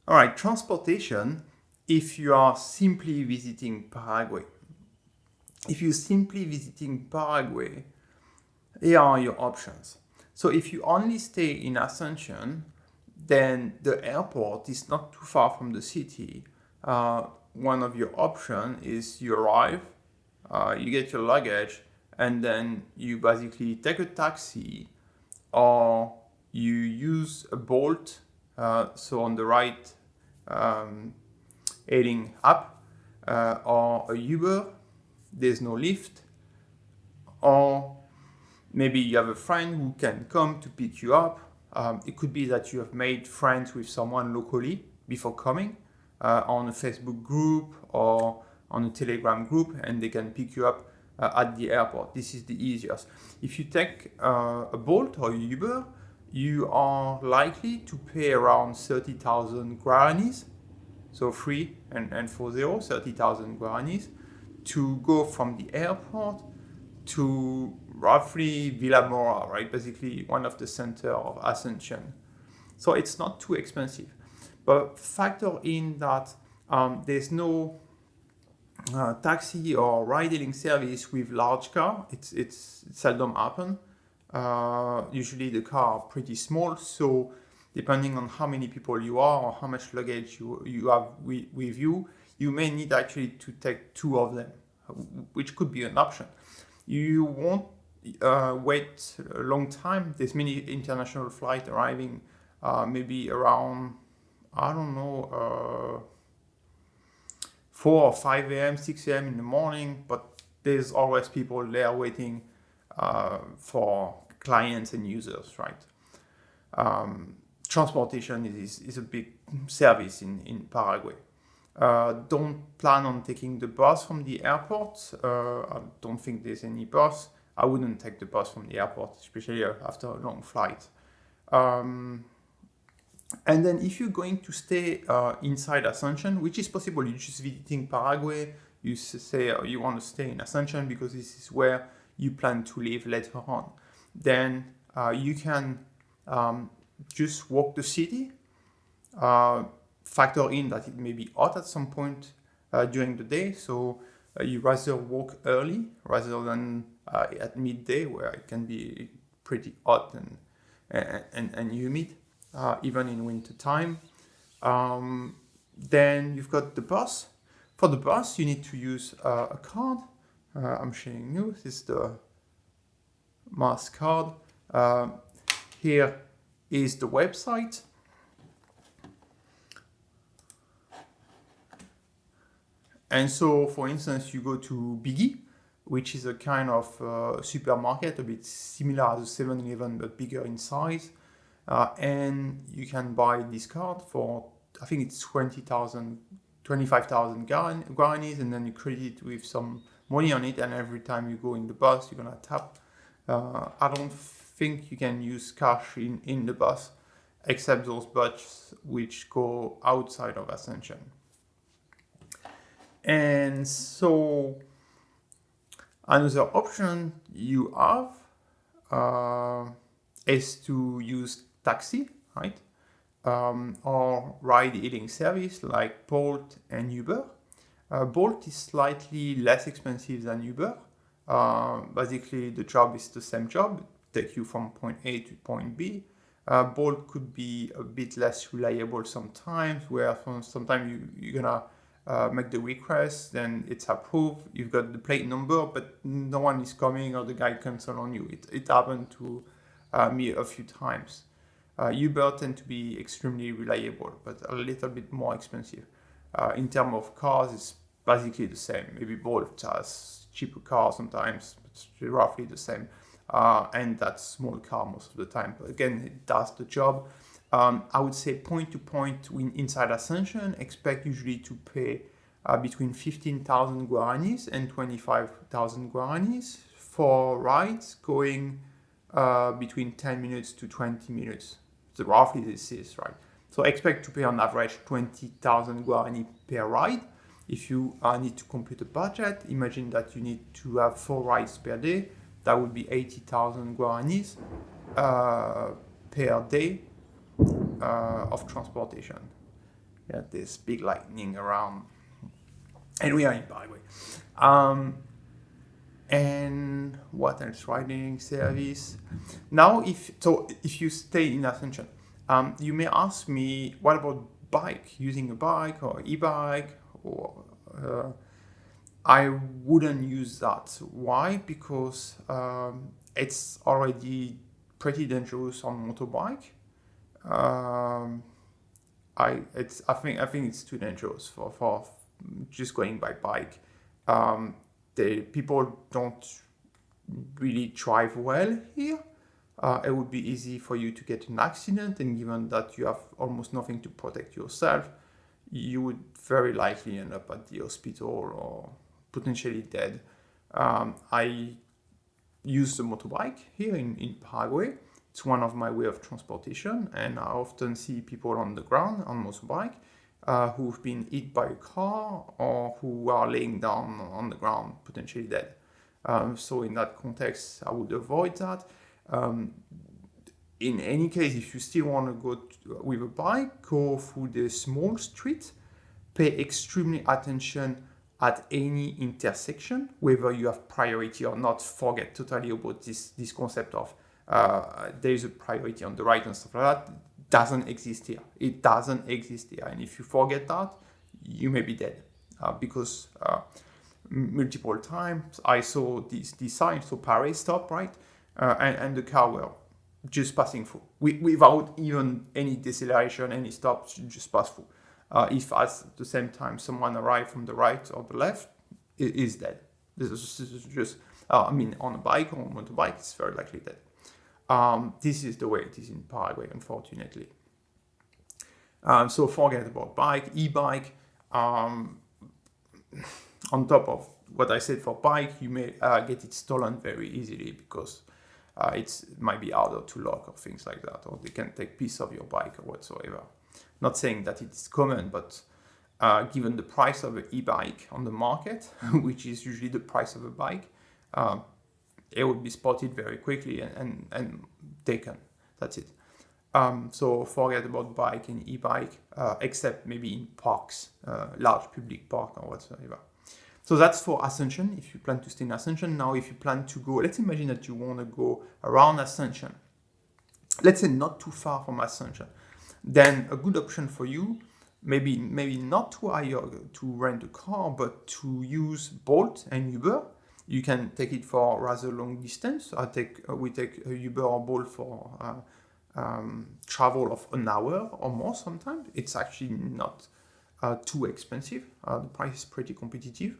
All right, transportation, if you are simply visiting Paraguay. If you're simply visiting Paraguay, here are your options. So if you only stay in Ascension, then the airport is not too far from the city. One of your options is you arrive, you get your luggage, and then you basically take a taxi or you use a Bolt, so on the right hailing app, or a Uber, there's no lift, or maybe you have a friend who can come to pick you up. It could be that you have made friends with someone locally before coming on a Facebook group or on a Telegram group, and they can pick you up at the airport. This is the easiest. If you take a Bolt or a Uber, you are likely to pay around 30,000 guaranis, so 30,000 guaranis, to go from the airport to roughly Villa Mora, right? Basically one of the center of Ascension. So it's not too expensive. But factor in that there's no taxi or ride-hailing service with large car. It's seldom happen. Usually the car are pretty small, so depending on how many people you are or how much luggage you have with you, you may need actually to take two of them, which could be an option. You won't wait a long time. There's many international flights arriving maybe around, I don't know, 4 or 5 a.m., 6 a.m. in the morning, but there's always people there waiting for clients and users, right? Transportation is a big service in Paraguay. Don't plan on taking the bus from the airport. I don't think there's any bus. I wouldn't take the bus from the airport, especially after a long flight. And then if you're going to stay inside Ascension, which is possible, you're just visiting Paraguay, you say you want to stay in Ascension because this is where you plan to live later on, then you can just walk the city. Factor in that it may be hot at some point during the day, so you rather walk early rather than at midday where it can be pretty hot and humid, even in winter time. Then you've got the bus. For the bus, you need to use a card. I'm showing you. This is the Mass card. Here is the website. And so, for instance, you go to Biggie, which is a kind of supermarket, a bit similar to 7-Eleven, but bigger in size. And you can buy this card for, I think it's 25,000 guaranis, and then you credit it with some money on it, and every time you go in the bus, you're gonna tap. I don't think you can use cash in the bus, except those buses which go outside of Ascension. And so another option you have is to use taxi, right? Or ride-hailing service like Bolt and Uber. Bolt is slightly less expensive than Uber. Basically, the job is the same job, take you from point A to point B. Bolt could be a bit less reliable sometimes, where sometimes you're gonna make the request, then it's approved, you've got the plate number, but no one is coming or the guy cancel on you. It happened to me a few times. Uber tend to be extremely reliable, but a little bit more expensive. In terms of cars, it's basically the same. Maybe Bolt has cheaper cars sometimes, but it's roughly the same. And that's small car most of the time. But again, it does the job. I would say point to point inside Ascension, expect usually to pay between 15,000 guaranis and 25,000 guaranis for rides going between 10 minutes to 20 minutes. So roughly this is, right? So expect to pay on average 20,000 guarani per ride. If you need to compute a budget, imagine that you need to have 4 rides per day. That would be 80,000 guaranis per day of transportation. Yeah, there's big lightning around, and we are in Paraguay. Um, and what else? Riding service. Now, if you stay in Ascension, you may ask me, what about bike? Using a bike or e-bike, or I wouldn't use that. Why? Because it's already pretty dangerous on motorbike. Um, I think it's too dangerous for just going by bike. The people don't really drive well here. It would be easy for you to get an accident, and given that you have almost nothing to protect yourself, you would very likely end up at the hospital or potentially dead. I use the motorbike here in Paraguay. It's one of my way of transportation, and I often see people on the ground on motorbike who've been hit by a car or who are laying down on the ground, potentially dead. So in that context, I would avoid that. In any case, if you still want to go with a bike, go through the small street, pay extremely attention at any intersection, whether you have priority or not. Forget totally about this concept of there is a priority on the right and stuff like that. Doesn't exist here. It doesn't exist here. And if you forget that, you may be dead because multiple times I saw this sign, so Paris stop, right? And the car were just passing through without even any deceleration, any stops, just pass through. If at the same time someone arrived from the right or the left, it is dead. This is just, on a bike or motorbike, it's very likely dead. This is the way it is in Paraguay, unfortunately. So forget about bike, e-bike. On top of what I said for bike, you may get it stolen very easily because it might be harder to lock or things like that, or they can take piece of your bike or whatsoever. Not saying that it's common, but given the price of an e-bike on the market, which is usually the price of a bike, it would be spotted very quickly and taken. That's it. So forget about bike and e-bike, except maybe in parks, large public park or whatsoever. So that's for Ascension, if you plan to stay in Ascension. Now, if you plan to go, let's imagine that you want to go around Ascension. Let's say not too far from Ascension. Then a good option for you, maybe not to hire to rent a car, but to use Bolt and Uber. You can take it for rather long distance. We take a Uber or Bolt for travel of an hour or more sometimes. It's actually not too expensive. The price is pretty competitive.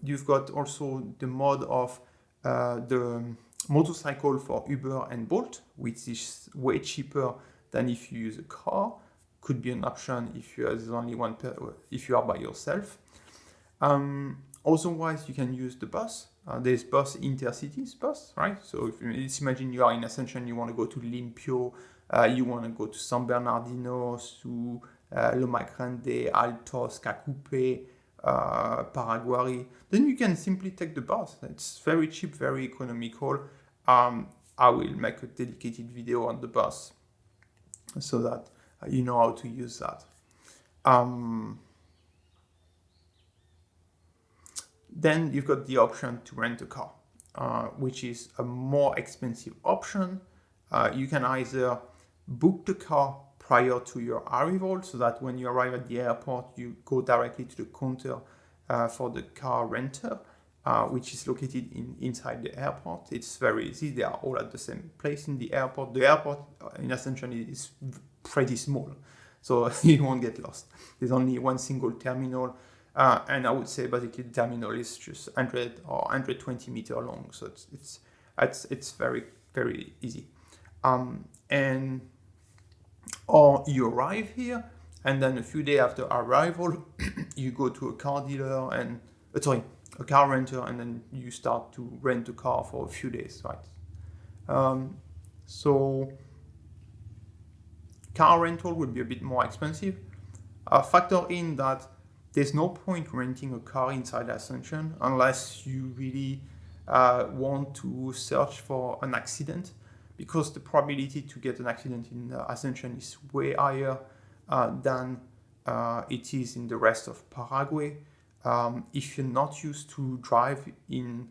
You've got also the mode of the motorcycle for Uber and Bolt, which is way cheaper than if you use a car. Could be an option if there's only one if you are by yourself. Otherwise, you can use the bus. There's bus, intercities bus, right? So let's imagine you are in Ascension, you want to go to Limpio, you want to go to San Bernardino, to Loma Grande, Altos, Cacupe, Paraguay. Then you can simply take the bus. It's very cheap, very economical. I will make a dedicated video on the bus so that you know how to use that. Then you've got the option to rent a car, which is a more expensive option. You can either book the car prior to your arrival, so that when you arrive at the airport, you go directly to the counter for the car renter, which is located inside the airport. It's very easy. They are all at the same place in the airport. The airport in Ascension is pretty small, so you won't get lost. There's only one single terminal, and I would say basically the terminal is just 100 or 120 meter long, so it's very, very easy. Or you arrive here, and then a few days after arrival, you go to a car dealer a car renter, and then you start to rent a car for a few days, right? So car rental would be a bit more expensive. Factor in that there's no point renting a car inside Ascension unless you really want to search for an accident, because the probability to get an accident in Ascension is way higher than it is in the rest of Paraguay. If you're not used to drive in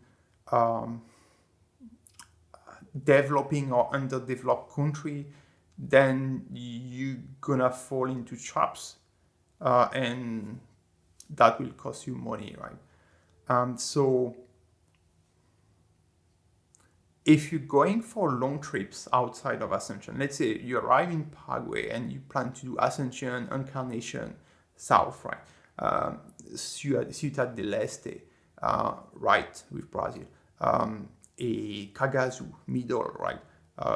developing or underdeveloped country, then you're gonna fall into traps, and that will cost you money, right? So if you're going for long trips outside of Ascension, let's say you arrive in Paraguay and you plan to do Ascension, Encarnación, south, right? Ciudad del Este, right, with Brazil. A Cagazu, middle, right?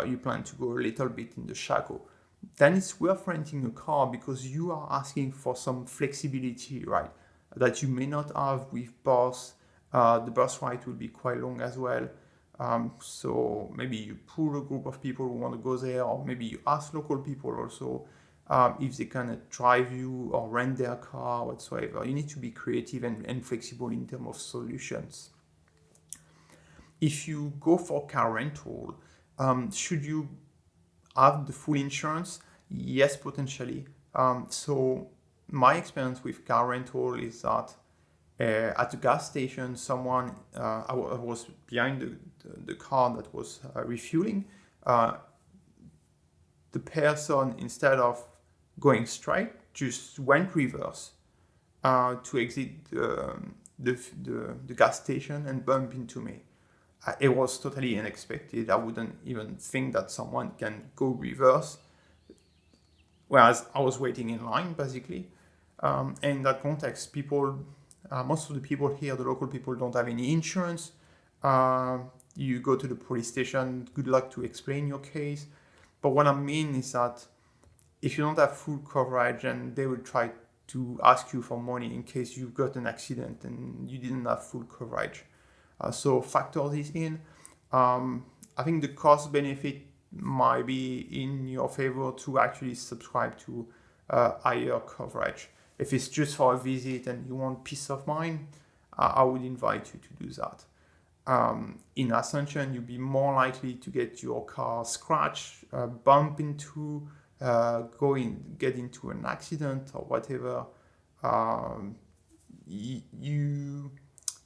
You plan to go a little bit in the Chaco. Then it's worth renting a car because you are asking for some flexibility, right? That you may not have with bus. The bus ride will be quite long as well. So maybe you pull a group of people who want to go there, or maybe you ask local people also if they can drive you or rent their car whatsoever. You need to be creative and flexible in terms of solutions. If you go for car rental, should you have the full insurance? Yes, potentially. So my experience with car rental is that at the gas station, someone, I was behind the car that was refueling. The person, instead of going straight, just went reverse to exit the gas station and bump into me. It was totally unexpected. I wouldn't even think that someone can go reverse, whereas I was waiting in line, basically. In that context, most of the people here, the local people, don't have any insurance. You go to the police station, good luck to explain your case. But what I mean is that if you don't have full coverage, and they will try to ask you for money in case you got an accident and you didn't have full coverage. So factor this in. I think the cost benefit might be in your favor to actually subscribe to higher coverage. If it's just for a visit and you want peace of mind, I would invite you to do that. In Ascension, you'll be more likely to get your car scratched, bump into, get into an accident or whatever. You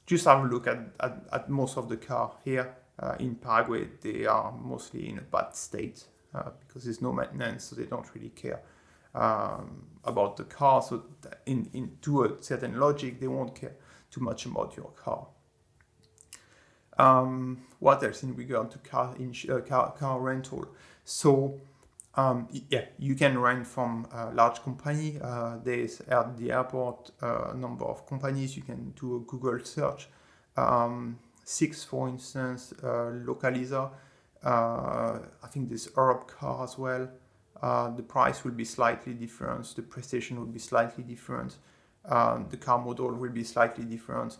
just have a look at most of the car here in Paraguay. They are mostly in a bad state because there's no maintenance, so they don't really care about the car. So to a certain logic, they won't care too much about your car. What else in regard to car rental? So you can rent from a large company. There's at the airport a number of companies. You can do a Google search. Six, for instance, Localiza. I think there's Europe Car as well. The price will be slightly different. The prestation will be slightly different. The car model will be slightly different.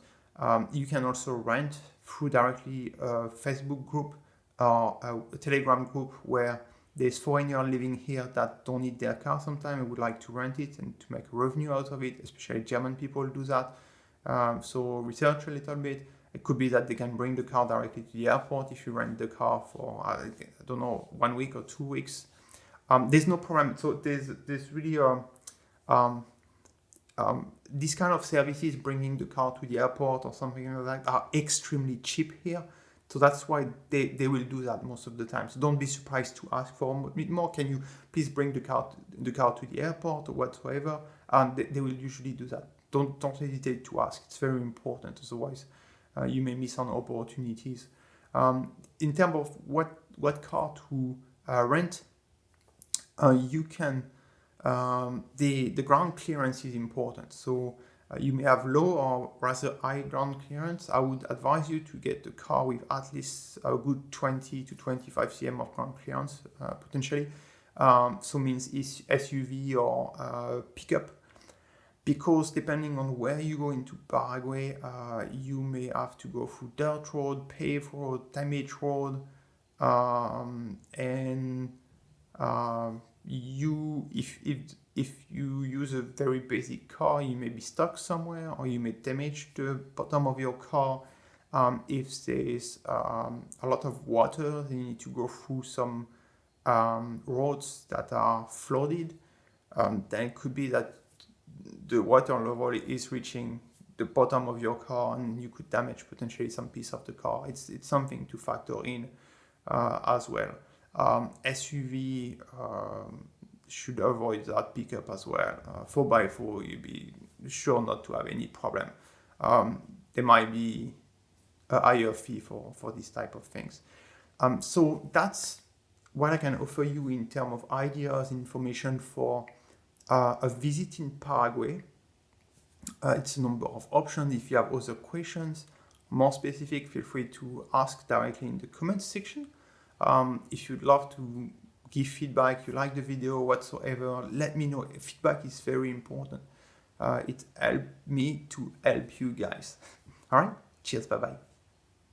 You can also rent through directly a Facebook group or a Telegram group where there's foreigners living here that don't need their car sometimes and would like to rent it and to make revenue out of it. Especially German people do that. So research a little bit. It could be that they can bring the car directly to the airport if you rent the car for, I don't know, 1 week or 2 weeks. There's no problem. So there's really these kind of services, bringing the car to the airport or something like that, are extremely cheap here. So that's why they will do that most of the time. So don't be surprised to ask for a bit more. Can you please bring the car to the airport or whatsoever? And they will usually do that. Don't hesitate to ask. It's very important. Otherwise, you may miss on opportunities. In terms of what car to rent, you can. The ground clearance is important. So you may have low or rather high ground clearance. I would advise you to get a car with at least a good 20 to 25 cm of ground clearance, potentially. So means SUV or pickup. Because depending on where you go into Paraguay, you may have to go through dirt road, paved road, damaged road, and if you use a very basic car, you may be stuck somewhere, or you may damage the bottom of your car. If there's a lot of water, then you need to go through some roads that are flooded. Then it could be that the water level is reaching the bottom of your car and you could damage potentially some piece of the car. It's something to factor in as well. SUV should avoid that pickup as well. 4x4, you'll be sure not to have any problem. There might be a higher fee for this type of things. So that's what I can offer you in terms of ideas, information for a visit in Paraguay. It's a number of options. If you have other questions, more specific, feel free to ask directly in the comments section. If you'd love to give feedback, you like the video, whatsoever, let me know. Feedback is very important. It helped me to help you guys. All right, cheers, bye-bye.